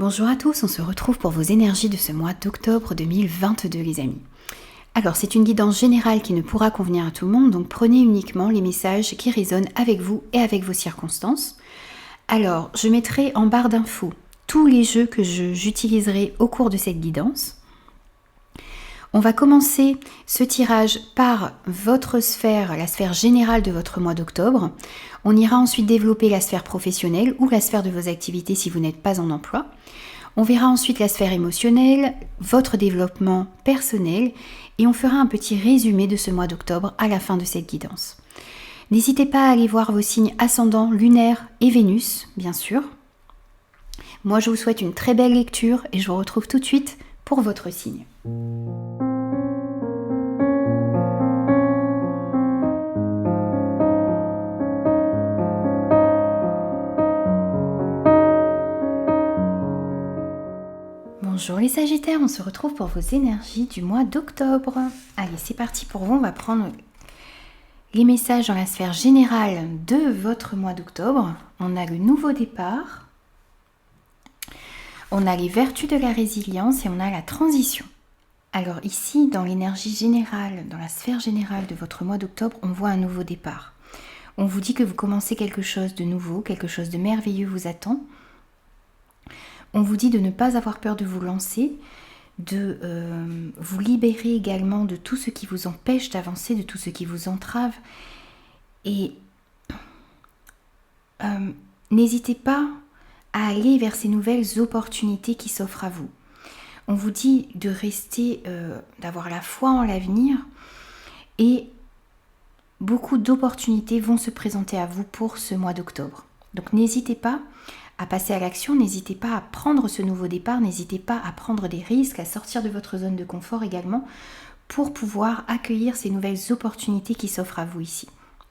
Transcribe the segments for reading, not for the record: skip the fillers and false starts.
Bonjour à tous, on se retrouve pour vos énergies de ce mois d'octobre 2022 les amis. Alors c'est une guidance générale qui ne pourra convenir à tout le monde, donc prenez uniquement les messages qui résonnent avec vous et avec vos circonstances. Alors je mettrai en barre d'infos tous les jeux que j'utiliserai au cours de cette guidance. On va commencer ce tirage par votre sphère, la sphère générale de votre mois d'octobre. On ira ensuite développer la sphère professionnelle ou la sphère de vos activités si vous n'êtes pas en emploi. On verra ensuite la sphère émotionnelle, votre développement personnel et on fera un petit résumé de ce mois d'octobre à la fin de cette guidance. N'hésitez pas à aller voir vos signes ascendants, lunaires et Vénus, bien sûr. Moi, je vous souhaite une très belle lecture et je vous retrouve tout de suite pour votre signe. Bonjour les Sagittaires, on se retrouve pour vos énergies du mois d'octobre. Allez, c'est parti pour vous, on va prendre les messages dans la sphère générale de votre mois d'octobre. On a le nouveau départ, on a les vertus de la résilience et on a la transition. Alors ici, dans l'énergie générale, dans la sphère générale de votre mois d'octobre, on voit un nouveau départ. On vous dit que vous commencez quelque chose de nouveau, quelque chose de merveilleux vous attend. On vous dit de ne pas avoir peur de vous lancer, de vous libérer également de tout ce qui vous empêche d'avancer, de tout ce qui vous entrave. Et n'hésitez pas à aller vers ces nouvelles opportunités qui s'offrent à vous. On vous dit de rester, d'avoir la foi en l'avenir et beaucoup d'opportunités vont se présenter à vous pour ce mois d'octobre. Donc n'hésitez pas à passer à l'action, n'hésitez pas à prendre ce nouveau départ, n'hésitez pas à prendre des risques, à sortir de votre zone de confort également pour pouvoir accueillir ces nouvelles opportunités qui s'offrent à vous ici.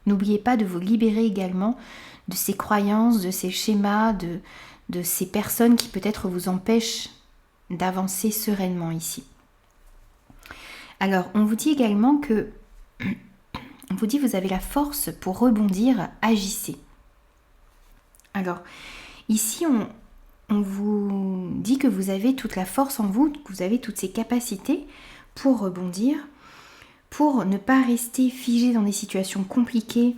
N'oubliez pas de vous libérer également de ces croyances, de ces schémas, de ces personnes qui peut-être vous empêchent d'avancer sereinement ici. Alors, on vous dit également que vous avez la force pour rebondir, agissez. Alors, ici, on vous dit que vous avez toute la force en vous, que vous avez toutes ces capacités pour rebondir, pour ne pas rester figé dans des situations compliquées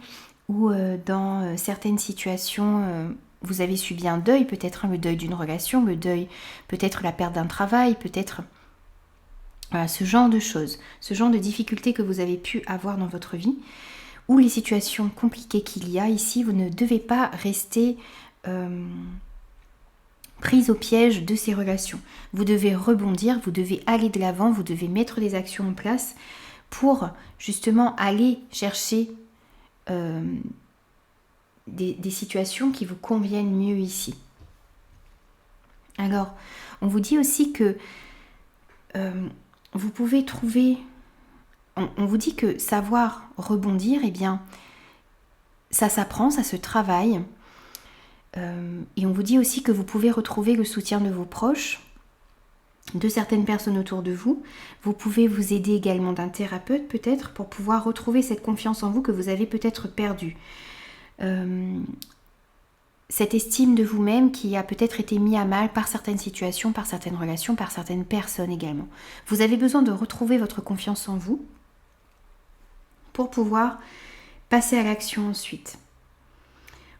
ou dans certaines situations, vous avez subi un deuil, peut-être le deuil d'une relation, le deuil, peut-être la perte d'un travail, peut-être ce genre de choses, ce genre de difficultés que vous avez pu avoir dans votre vie, ou les situations compliquées qu'il y a ici, vous ne devez pas rester prise au piège de ces relations. Vous devez rebondir, vous devez aller de l'avant, vous devez mettre des actions en place pour justement aller chercher des situations qui vous conviennent mieux ici. Alors, on vous dit aussi que vous pouvez trouver... On vous dit que savoir rebondir, eh bien, ça s'apprend, ça se travaille. Et on vous dit aussi que vous pouvez retrouver le soutien de vos proches, de certaines personnes autour de vous. Vous pouvez vous aider également d'un thérapeute peut-être pour pouvoir retrouver cette confiance en vous que vous avez peut-être perdue. Cette estime de vous-même qui a peut-être été mise à mal par certaines situations, par certaines relations, par certaines personnes également. Vous avez besoin de retrouver votre confiance en vous pour pouvoir passer à l'action ensuite.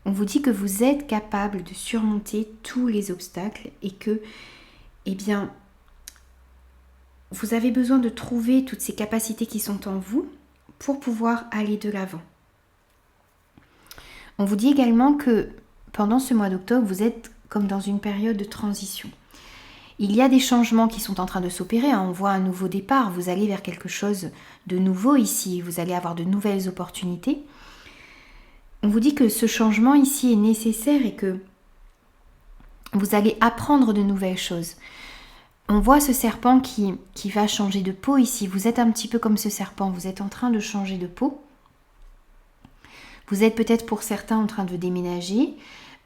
On vous dit que vous êtes capable de surmonter tous les obstacles et que, eh bien, vous avez besoin de trouver toutes ces capacités qui sont en vous pour pouvoir aller de l'avant. On vous dit également que pendant ce mois d'octobre, vous êtes comme dans une période de transition. Il y a des changements qui sont en train de s'opérer, on voit un nouveau départ, vous allez vers quelque chose de nouveau ici, vous allez avoir de nouvelles opportunités. On vous dit que ce changement ici est nécessaire et que vous allez apprendre de nouvelles choses. On voit ce serpent qui va changer de peau ici. Vous êtes un petit peu comme ce serpent, vous êtes en train de changer de peau. Vous êtes peut-être pour certains en train de déménager,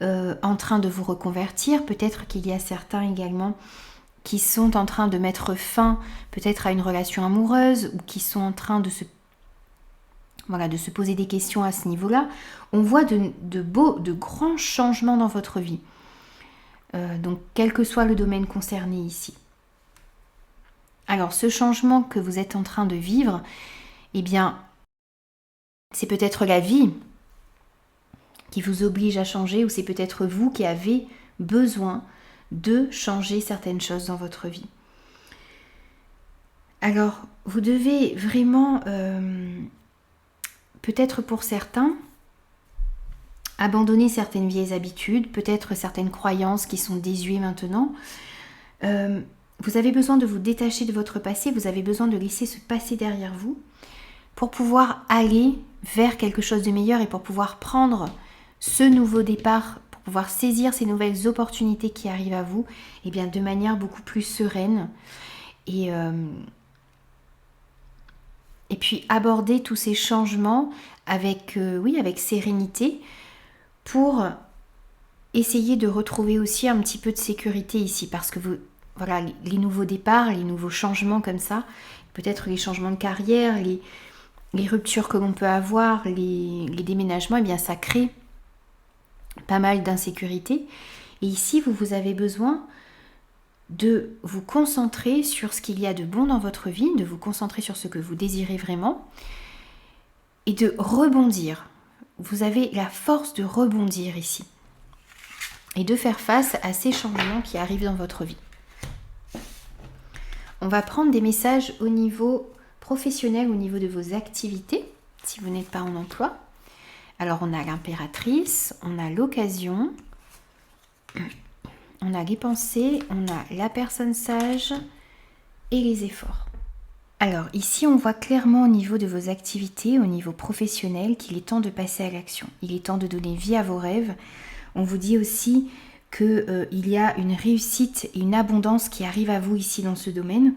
en train de vous reconvertir. Peut-être qu'il y a certains également qui sont en train de mettre fin peut-être à une relation amoureuse ou qui sont en train de se poser des questions à ce niveau-là. On voit de grands changements dans votre vie. donc quel que soit le domaine concerné ici. Alors ce changement que vous êtes en train de vivre, eh bien, c'est peut-être la vie qui vous oblige à changer, ou c'est peut-être vous qui avez besoin de changer certaines choses dans votre vie. Alors, vous devez vraiment, peut-être pour certains, abandonner certaines vieilles habitudes, peut-être certaines croyances qui sont désuètes maintenant. Vous avez besoin de vous détacher de votre passé, vous avez besoin de laisser ce passé derrière vous pour pouvoir aller vers quelque chose de meilleur et pour pouvoir prendre ce nouveau départ, pour pouvoir saisir ces nouvelles opportunités qui arrivent à vous, et bien de manière beaucoup plus sereine et puis aborder tous ces changements avec, avec sérénité pour essayer de retrouver aussi un petit peu de sécurité ici, parce que voilà, les nouveaux départs, les nouveaux changements comme ça, peut-être les changements de carrière, les ruptures que l'on peut avoir, les déménagements, et bien ça crée pas mal d'insécurité. Et ici, vous avez besoin de vous concentrer sur ce qu'il y a de bon dans votre vie, de vous concentrer sur ce que vous désirez vraiment et de rebondir. Vous avez la force de rebondir ici et de faire face à ces changements qui arrivent dans votre vie. On va prendre des messages au niveau professionnel, au niveau de vos activités, si vous n'êtes pas en emploi. Alors on a l'impératrice, on a l'occasion, on a les pensées, on a la personne sage et les efforts. Alors ici on voit clairement au niveau de vos activités, au niveau professionnel, qu'il est temps de passer à l'action. Il est temps de donner vie à vos rêves. On vous dit aussi qu'il y a une réussite et une abondance qui arrive à vous ici dans ce domaine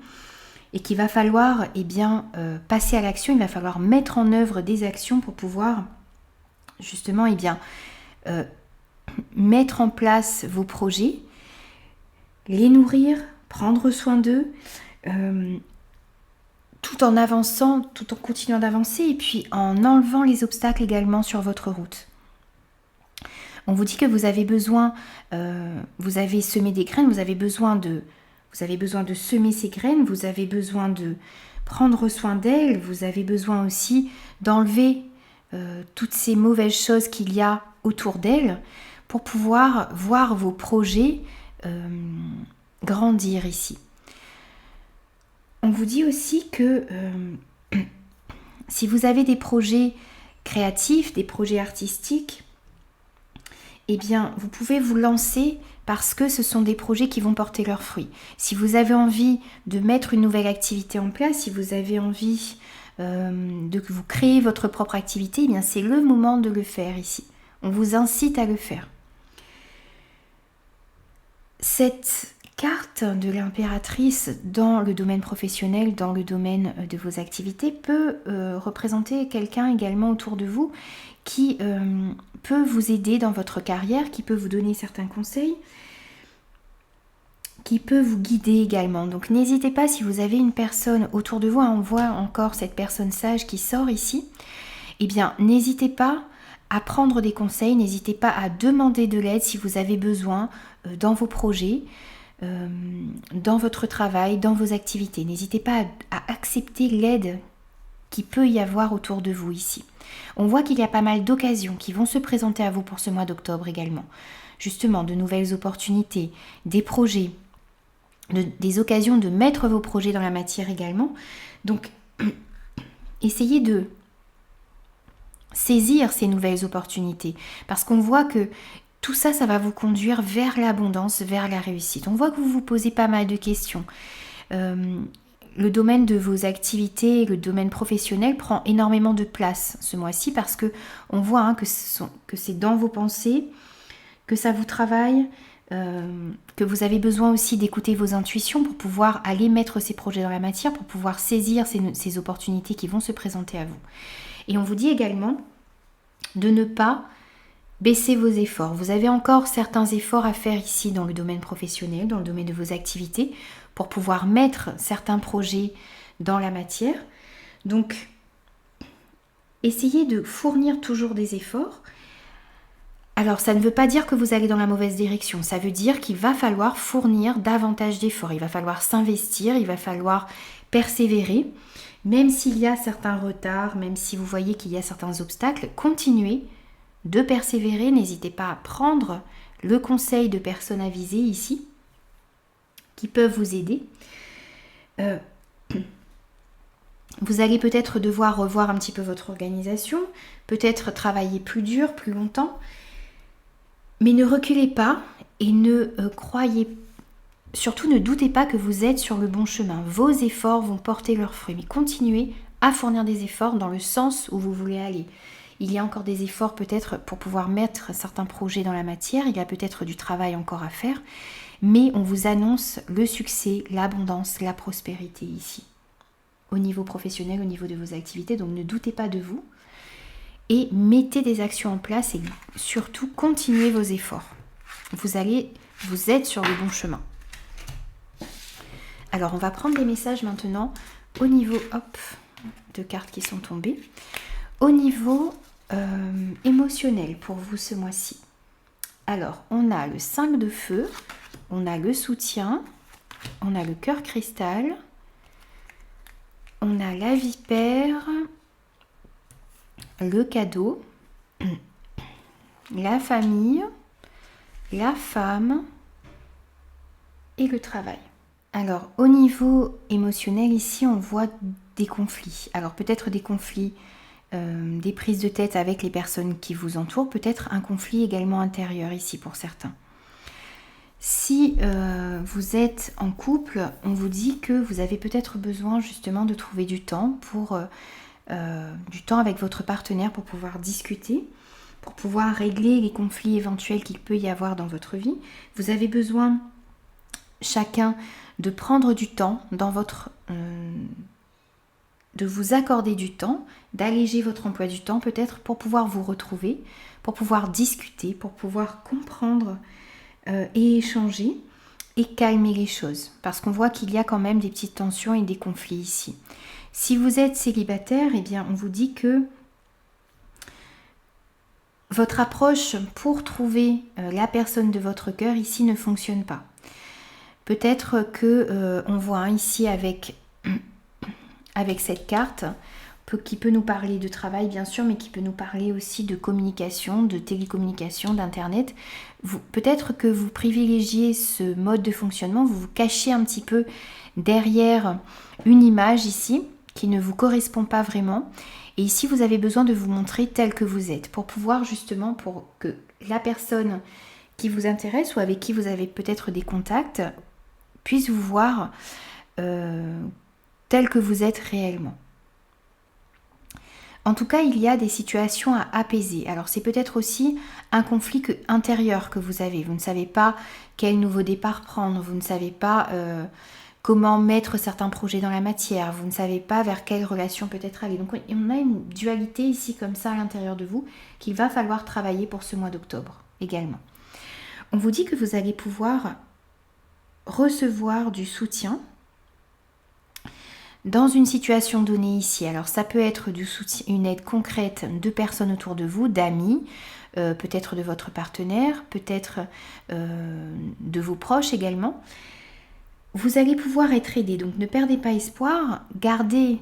et qu'il va falloir passer à l'action, il va falloir mettre en œuvre des actions pour pouvoir justement mettre en place vos projets, les nourrir, prendre soin d'eux, tout en avançant, tout en continuant d'avancer et puis en enlevant les obstacles également sur votre route. On vous dit que vous avez besoin, vous avez semé des graines, vous avez besoin de semer ces graines, vous avez besoin de prendre soin d'elles, vous avez besoin aussi d'enlever toutes ces mauvaises choses qu'il y a autour d'elles pour pouvoir voir vos projets grandir ici. On vous dit aussi que si vous avez des projets créatifs, des projets artistiques, eh bien, vous pouvez vous lancer parce que ce sont des projets qui vont porter leurs fruits. Si vous avez envie de mettre une nouvelle activité en place, si vous avez envie de vous créer votre propre activité, eh bien, c'est le moment de le faire ici. On vous incite à le faire. Cette carte de l'impératrice dans le domaine professionnel, dans le domaine de vos activités, peut représenter quelqu'un également autour de vous qui peut vous aider dans votre carrière, qui peut vous donner certains conseils, qui peut vous guider également. Donc n'hésitez pas, si vous avez une personne autour de vous, on voit encore cette personne sage qui sort ici, eh bien n'hésitez pas à prendre des conseils, n'hésitez pas à demander de l'aide si vous avez besoin dans vos projets, dans votre travail, dans vos activités. N'hésitez pas à accepter l'aide qui peut y avoir autour de vous ici. On voit qu'il y a pas mal d'occasions qui vont se présenter à vous pour ce mois d'octobre également. Justement, de nouvelles opportunités, des projets, des occasions de mettre vos projets dans la matière également. Donc, essayez de saisir ces nouvelles opportunités parce qu'on voit que tout ça, ça va vous conduire vers l'abondance, vers la réussite. On voit que vous vous posez pas mal de questions. Le domaine de vos activités, le domaine professionnel prend énormément de place ce mois-ci parce que on voit que c'est dans vos pensées, que ça vous travaille, que vous avez besoin aussi d'écouter vos intuitions pour pouvoir aller mettre ces projets dans la matière, pour pouvoir saisir ces opportunités qui vont se présenter à vous. Et on vous dit également de ne pas baisser vos efforts. Vous avez encore certains efforts à faire ici dans le domaine professionnel, dans le domaine de vos activités, pour pouvoir mettre certains projets dans la matière. Donc, essayez de fournir toujours des efforts Alors, ça ne veut pas dire que vous allez dans la mauvaise direction. Ça veut dire qu'il va falloir fournir davantage d'efforts. Il va falloir s'investir, il va falloir persévérer. Même s'il y a certains retards, même si vous voyez qu'il y a certains obstacles, continuez de persévérer. N'hésitez pas à prendre le conseil de personnes avisées ici qui peuvent vous aider. Vous allez peut-être devoir revoir un petit peu votre organisation, peut-être travailler plus dur, plus longtemps. Mais ne reculez pas et surtout ne doutez pas que vous êtes sur le bon chemin. Vos efforts vont porter leurs fruits. Mais continuez à fournir des efforts dans le sens où vous voulez aller. Il y a encore des efforts peut-être pour pouvoir mettre certains projets dans la matière. Il y a peut-être du travail encore à faire. Mais on vous annonce le succès, l'abondance, la prospérité ici. Au niveau professionnel, au niveau de vos activités. Donc ne doutez pas de vous. Et mettez des actions en place et surtout continuez vos efforts. Vous êtes sur le bon chemin. Alors on va prendre des messages maintenant au niveau de cartes qui sont tombées. Au niveau émotionnel pour vous ce mois-ci. Alors on a le 5 de feu, on a le soutien, on a le cœur cristal, on a la vipère, le cadeau, la famille, la femme et le travail. Alors au niveau émotionnel ici on voit des conflits. Alors peut-être des conflits, des prises de tête avec les personnes qui vous entourent, peut-être un conflit également intérieur ici pour certains. Si vous êtes en couple, on vous dit que vous avez peut-être besoin justement de trouver du temps avec votre partenaire pour pouvoir discuter, pour pouvoir régler les conflits éventuels qu'il peut y avoir dans votre vie. Vous avez besoin chacun de prendre du temps de vous accorder du temps, d'alléger votre emploi du temps peut-être pour pouvoir vous retrouver, pour pouvoir discuter, pour pouvoir comprendre et échanger et calmer les choses. Parce qu'on voit qu'il y a quand même des petites tensions et des conflits ici. Si vous êtes célibataire, eh bien on vous dit que votre approche pour trouver la personne de votre cœur ici ne fonctionne pas. Peut-être que on voit ici avec cette carte qui peut nous parler de travail bien sûr, mais qui peut nous parler aussi de communication, de télécommunication, d'internet. Peut-être que vous privilégiez ce mode de fonctionnement, vous vous cachez un petit peu derrière une image ici qui ne vous correspond pas vraiment. Et ici vous avez besoin de vous montrer tel que vous êtes pour pouvoir justement, pour que la personne qui vous intéresse ou avec qui vous avez peut-être des contacts puisse vous voir tel que vous êtes réellement. En tout cas, il y a des situations à apaiser. Alors c'est peut-être aussi un conflit intérieur que vous avez. Vous ne savez pas quel nouveau départ prendre, vous ne savez pas comment mettre certains projets dans la matière, vous ne savez pas vers quelle relation peut-être aller. Donc on a une dualité ici comme ça à l'intérieur de vous qu'il va falloir travailler pour ce mois d'octobre également. On vous dit que vous allez pouvoir recevoir du soutien dans une situation donnée ici. Alors ça peut être du soutien, une aide concrète de personnes autour de vous, d'amis, peut-être de votre partenaire, peut-être de vos proches également. Vous allez pouvoir être aidé, donc ne perdez pas espoir, gardez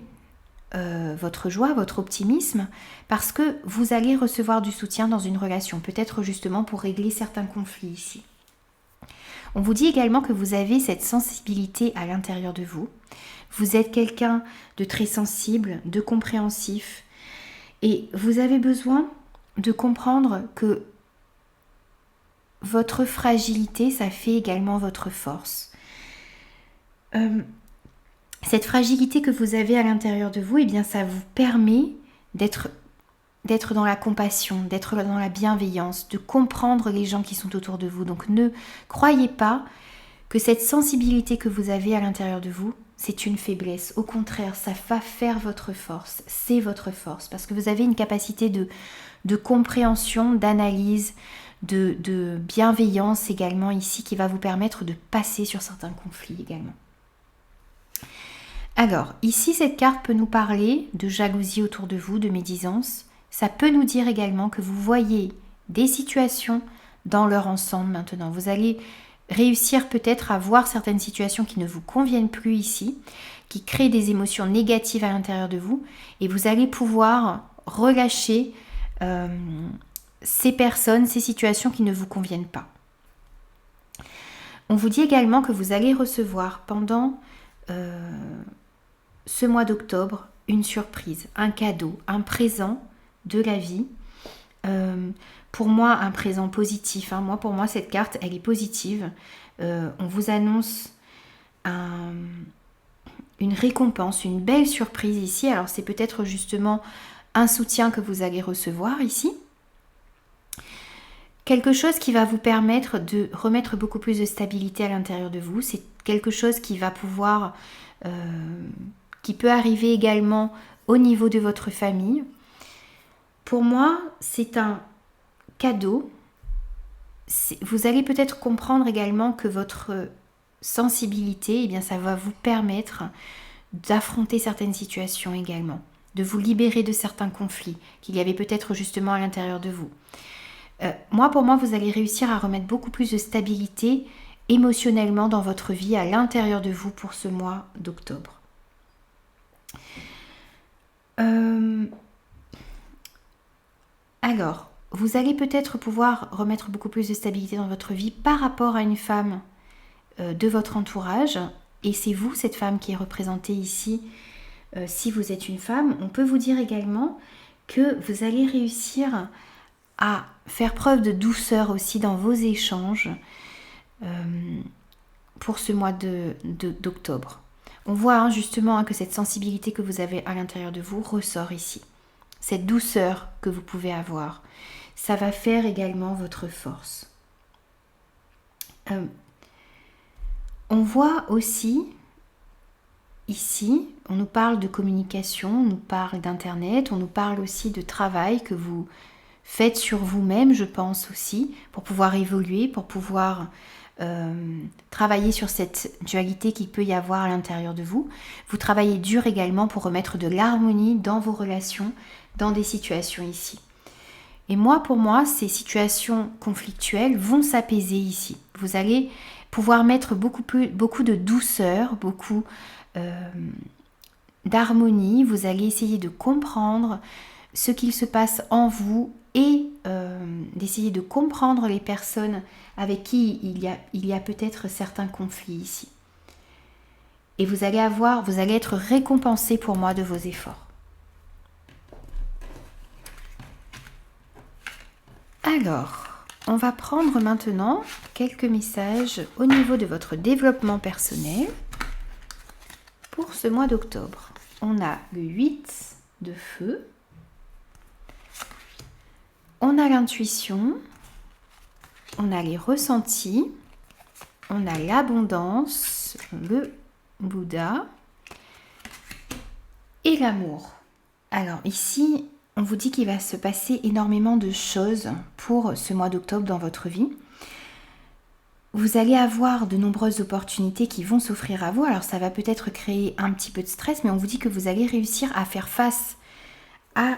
votre joie, votre optimisme, parce que vous allez recevoir du soutien dans une relation, peut-être justement pour régler certains conflits ici. On vous dit également que vous avez cette sensibilité à l'intérieur de vous. Vous êtes quelqu'un de très sensible, de compréhensif. Et vous avez besoin de comprendre que votre fragilité, ça fait également votre force. Cette fragilité que vous avez à l'intérieur de vous, eh bien, ça vous permet d'être dans la compassion, d'être dans la bienveillance, de comprendre les gens qui sont autour de vous. Donc ne croyez pas que cette sensibilité que vous avez à l'intérieur de vous, c'est une faiblesse. Au contraire, ça va faire votre force. C'est votre force. Parce que vous avez une capacité de compréhension, d'analyse, de bienveillance également ici qui va vous permettre de passer sur certains conflits également. Alors, ici, cette carte peut nous parler de jalousie autour de vous, de médisance. Ça peut nous dire également que vous voyez des situations dans leur ensemble maintenant. Vous allez réussir peut-être à voir certaines situations qui ne vous conviennent plus ici, qui créent des émotions négatives à l'intérieur de vous, et vous allez pouvoir relâcher ces personnes, ces situations qui ne vous conviennent pas. On vous dit également que vous allez recevoir pendant ce mois d'octobre une surprise, un cadeau, un présent de la vie. Pour moi, un présent positif. Pour moi, cette carte, elle est positive. On vous annonce une récompense, une belle surprise ici. Alors, c'est peut-être justement un soutien que vous allez recevoir ici. Quelque chose qui va vous permettre de remettre beaucoup plus de stabilité à l'intérieur de vous. C'est quelque chose qui va pouvoir, qui peut arriver également au niveau de votre famille. Pour moi, c'est un cadeau. Vous allez peut-être comprendre également que votre sensibilité, eh bien, ça va vous permettre d'affronter certaines situations également, de vous libérer de certains conflits qu'il y avait peut-être justement à l'intérieur de vous. Pour moi, vous allez réussir à remettre beaucoup plus de stabilité émotionnellement dans votre vie à l'intérieur de vous pour ce mois d'octobre. Alors, vous allez peut-être pouvoir remettre beaucoup plus de stabilité dans votre vie par rapport à une femme de votre entourage. Et c'est vous, cette femme qui est représentée ici. Si vous êtes une femme, on peut vous dire également que vous allez réussir à faire preuve de douceur aussi dans vos échanges pour ce mois d'octobre. On voit justement que cette sensibilité que vous avez à l'intérieur de vous ressort ici. Cette douceur que vous pouvez avoir, ça va faire également votre force. On voit aussi ici, on nous parle de communication, on nous parle d'internet, on nous parle aussi de travail que vous faites sur vous-même, je pense aussi, pour pouvoir évoluer, pour pouvoir travailler sur cette dualité qu'il peut y avoir à l'intérieur de vous. Vous travaillez dur également pour remettre de l'harmonie dans vos relations, dans des situations ici. Et pour moi, ces situations conflictuelles vont s'apaiser ici. Vous allez pouvoir mettre beaucoup de douceur, beaucoup d'harmonie. Vous allez essayer de comprendre ce qu'il se passe en vous et d'essayer de comprendre les personnes avec qui il y a peut-être certains conflits ici. Et vous allez être récompensé pour moi de vos efforts. Alors, on va prendre maintenant quelques messages au niveau de votre développement personnel pour ce mois d'octobre. On a le 8 de feu, on a l'intuition, on a les ressentis, on a l'abondance, le Bouddha et l'amour. Alors ici, on vous dit qu'il va se passer énormément de choses pour ce mois d'octobre dans votre vie. Vous allez avoir de nombreuses opportunités qui vont s'offrir à vous. Alors ça va peut-être créer un petit peu de stress, mais on vous dit que vous allez réussir à faire face à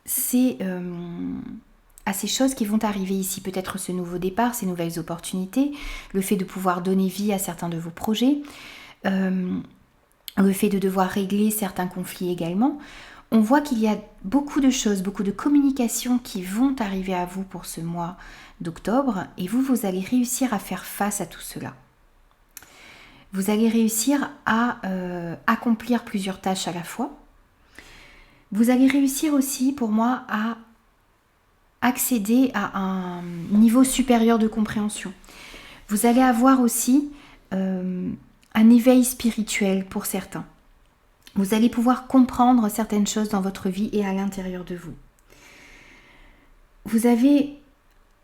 ces choses qui vont arriver ici. Peut-être ce nouveau départ, ces nouvelles opportunités, le fait de pouvoir donner vie à certains de vos projets, le fait de devoir régler certains conflits également. On voit qu'il y a beaucoup de choses, beaucoup de communications qui vont arriver à vous pour ce mois d'octobre et vous allez réussir à faire face à tout cela. Vous allez réussir à accomplir plusieurs tâches à la fois. Vous allez réussir aussi, pour moi, à accéder à un niveau supérieur de compréhension. Vous allez avoir aussi un éveil spirituel pour certains. Vous allez pouvoir comprendre certaines choses dans votre vie et à l'intérieur de vous. Vous allez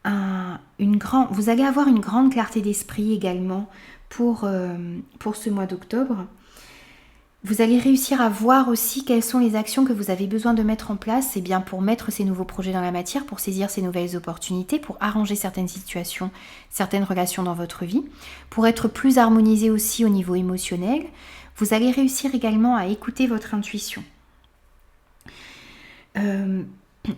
avoir une grande clarté d'esprit également pour ce mois d'octobre. Vous allez réussir à voir aussi quelles sont les actions que vous avez besoin de mettre en place pour mettre ces nouveaux projets dans la matière, pour saisir ces nouvelles opportunités, pour arranger certaines situations, certaines relations dans votre vie, pour être plus harmonisé aussi au niveau émotionnel. Vous allez réussir également à écouter votre intuition.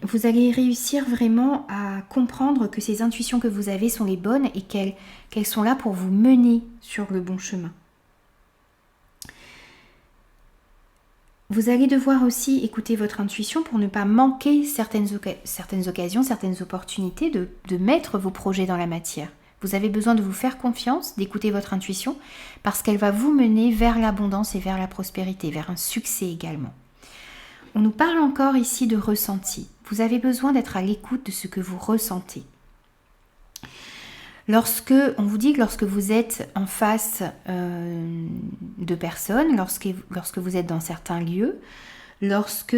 vous allez réussir vraiment à comprendre que ces intuitions que vous avez sont les bonnes et qu'elles sont là pour vous mener sur le bon chemin. Vous allez devoir aussi écouter votre intuition pour ne pas manquer certaines occasions, certaines opportunités de mettre vos projets dans la matière. Vous avez besoin de vous faire confiance, d'écouter votre intuition, parce qu'elle va vous mener vers l'abondance et vers la prospérité, vers un succès également. On nous parle encore ici de ressenti. Vous avez besoin d'être à l'écoute de ce que vous ressentez. On vous dit que lorsque vous êtes en face de personnes, lorsque vous êtes dans certains lieux, lorsque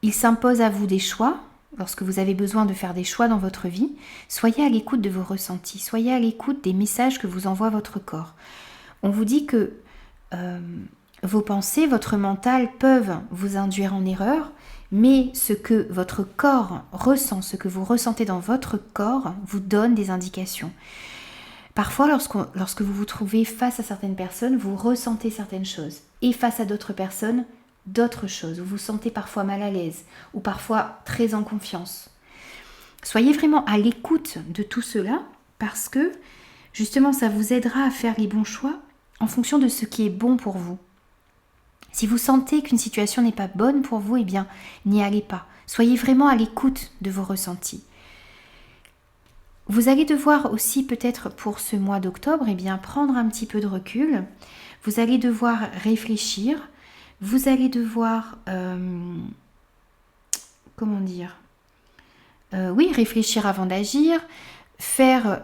il s'impose à vous des choix, lorsque vous avez besoin de faire des choix dans votre vie, soyez à l'écoute de vos ressentis, soyez à l'écoute des messages que vous envoie votre corps. On vous dit que vos pensées, votre mental peuvent vous induire en erreur, mais ce que votre corps ressent, ce que vous ressentez dans votre corps, vous donne des indications. Parfois, lorsque vous vous trouvez face à certaines personnes, vous ressentez certaines choses. Et face à d'autres personnes, d'autres choses. Vous vous sentez parfois mal à l'aise ou parfois très en confiance. Soyez vraiment à l'écoute de tout cela parce que, justement, ça vous aidera à faire les bons choix en fonction de ce qui est bon pour vous. Si vous sentez qu'une situation n'est pas bonne pour vous, eh bien, n'y allez pas. Soyez vraiment à l'écoute de vos ressentis. Vous allez devoir aussi, peut-être pour ce mois d'octobre, eh bien, prendre un petit peu de recul. Vous allez devoir réfléchir. Vous allez devoir, réfléchir avant d'agir, faire...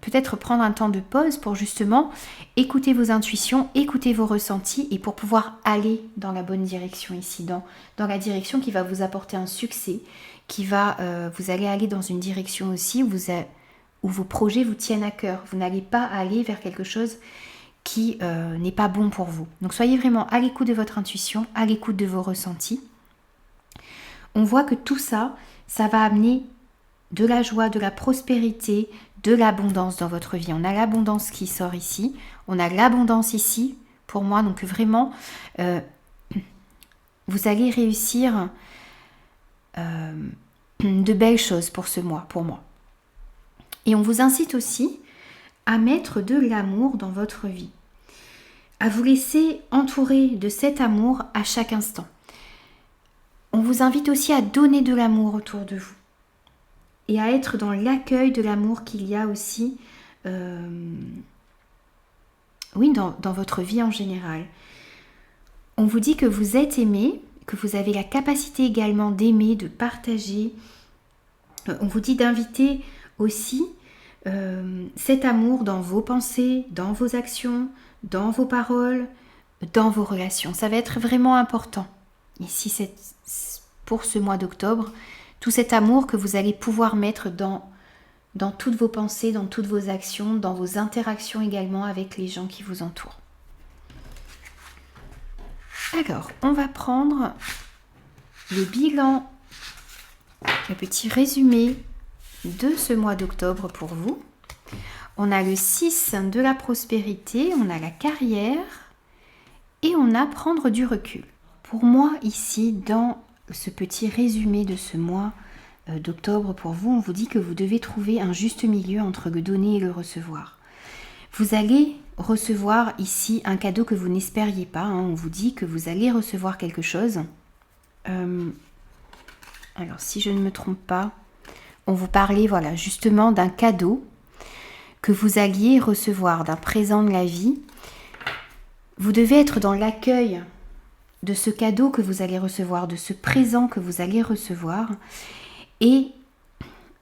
peut-être prendre un temps de pause pour justement écouter vos intuitions, écouter vos ressentis et pour pouvoir aller dans la bonne direction ici, dans la direction qui va vous apporter un succès, vous allez aller dans une direction aussi où vos projets vous tiennent à cœur. Vous n'allez pas aller vers quelque chose qui n'est pas bon pour vous. Donc soyez vraiment à l'écoute de votre intuition, à l'écoute de vos ressentis. On voit que tout ça, ça va amener de la joie, de la prospérité, de l'abondance dans votre vie. On a l'abondance qui sort ici, on a l'abondance ici pour moi, donc vraiment vous allez réussir de belles choses pour ce mois, pour moi. Et on vous incite aussi à mettre de l'amour dans votre vie, à vous laisser entourer de cet amour à chaque instant. On vous invite aussi à donner de l'amour autour de vous et à être dans l'accueil de l'amour qu'il y a aussi dans votre vie en général. On vous dit que vous êtes aimé, que vous avez la capacité également d'aimer, de partager. On vous dit d'inviter aussi cet amour dans vos pensées, dans vos actions, dans vos paroles, dans vos relations. Ça va être vraiment important. Ici, pour ce mois d'octobre, tout cet amour que vous allez pouvoir mettre dans toutes vos pensées, dans toutes vos actions, dans vos interactions également avec les gens qui vous entourent. Alors, on va prendre le bilan, le petit résumé de ce mois d'octobre pour vous. On a le 6 de la prospérité, on a la carrière et on a prendre du recul. Pour moi, ici, dans ce petit résumé de ce mois d'octobre pour vous, on vous dit que vous devez trouver un juste milieu entre le donner et le recevoir. Vous allez recevoir ici un cadeau que vous n'espériez pas. On vous dit que vous allez recevoir quelque chose. Alors, si je ne me trompe pas, on vous parlait justement d'un cadeau que vous alliez recevoir, d'un présent de la vie. Vous devez être dans l'accueil de ce cadeau que vous allez recevoir, de ce présent que vous allez recevoir. Et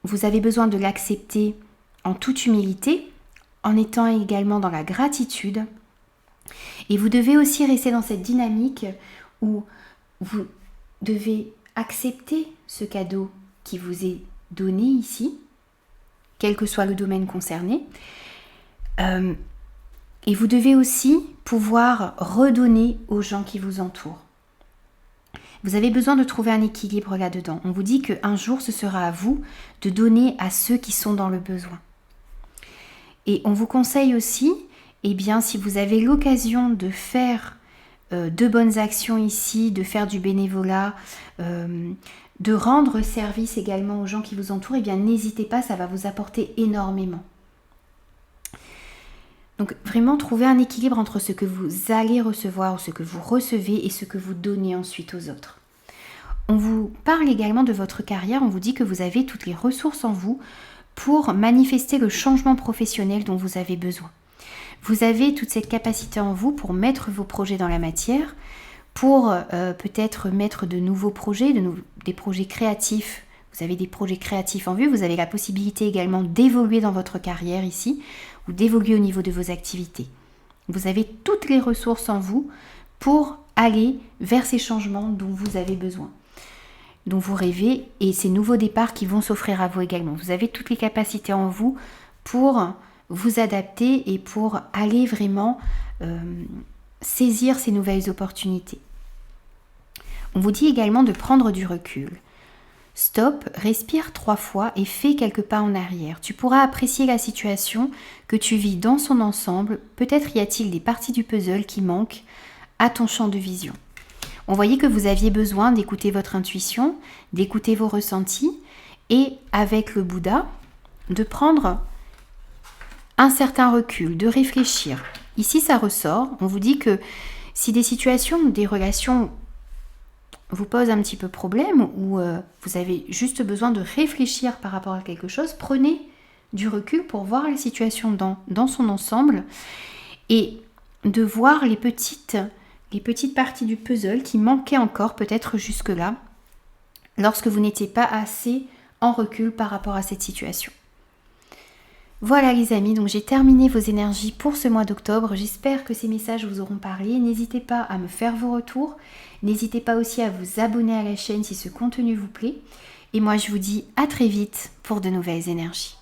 vous avez besoin de l'accepter en toute humilité, en étant également dans la gratitude. Et vous devez aussi rester dans cette dynamique où vous devez accepter ce cadeau qui vous est donné ici, quel que soit le domaine concerné. Et vous devez aussi pouvoir redonner aux gens qui vous entourent. Vous avez besoin de trouver un équilibre là-dedans. On vous dit qu'un jour, ce sera à vous de donner à ceux qui sont dans le besoin. Et on vous conseille aussi, si vous avez l'occasion de faire de bonnes actions ici, de faire du bénévolat, de rendre service également aux gens qui vous entourent, eh bien n'hésitez pas, ça va vous apporter énormément. Donc vraiment trouver un équilibre entre ce que vous allez recevoir ou ce que vous recevez et ce que vous donnez ensuite aux autres. On vous parle également de votre carrière, on vous dit que vous avez toutes les ressources en vous pour manifester le changement professionnel dont vous avez besoin. Vous avez toute cette capacité en vous pour mettre vos projets dans la matière, pour peut-être mettre de nouveaux projets, des projets créatifs. Vous avez des projets créatifs en vue, vous avez la possibilité également d'évoluer dans votre carrière ici, ou d'évoluer au niveau de vos activités. Vous avez toutes les ressources en vous pour aller vers ces changements dont vous avez besoin, dont vous rêvez, et ces nouveaux départs qui vont s'offrir à vous également. Vous avez toutes les capacités en vous pour vous adapter et pour aller vraiment saisir ces nouvelles opportunités. On vous dit également de prendre du recul. Stop, respire 3 fois et fais quelques pas en arrière. Tu pourras apprécier la situation que tu vis dans son ensemble. Peut-être y a-t-il des parties du puzzle qui manquent à ton champ de vision. On voyait que vous aviez besoin d'écouter votre intuition, d'écouter vos ressentis et avec le Bouddha, de prendre un certain recul, de réfléchir. Ici, ça ressort. On vous dit que si des situations ou des relations vous posent un petit peu problème ou vous avez juste besoin de réfléchir par rapport à quelque chose, prenez du recul pour voir la situation dans son ensemble et de voir les petites parties du puzzle qui manquaient encore peut-être jusque-là lorsque vous n'étiez pas assez en recul par rapport à cette situation. Voilà les amis, donc j'ai terminé vos énergies pour ce mois d'octobre. J'espère que ces messages vous auront parlé. N'hésitez pas à me faire vos retours. N'hésitez pas aussi à vous abonner à la chaîne si ce contenu vous plaît. Et moi je vous dis à très vite pour de nouvelles énergies.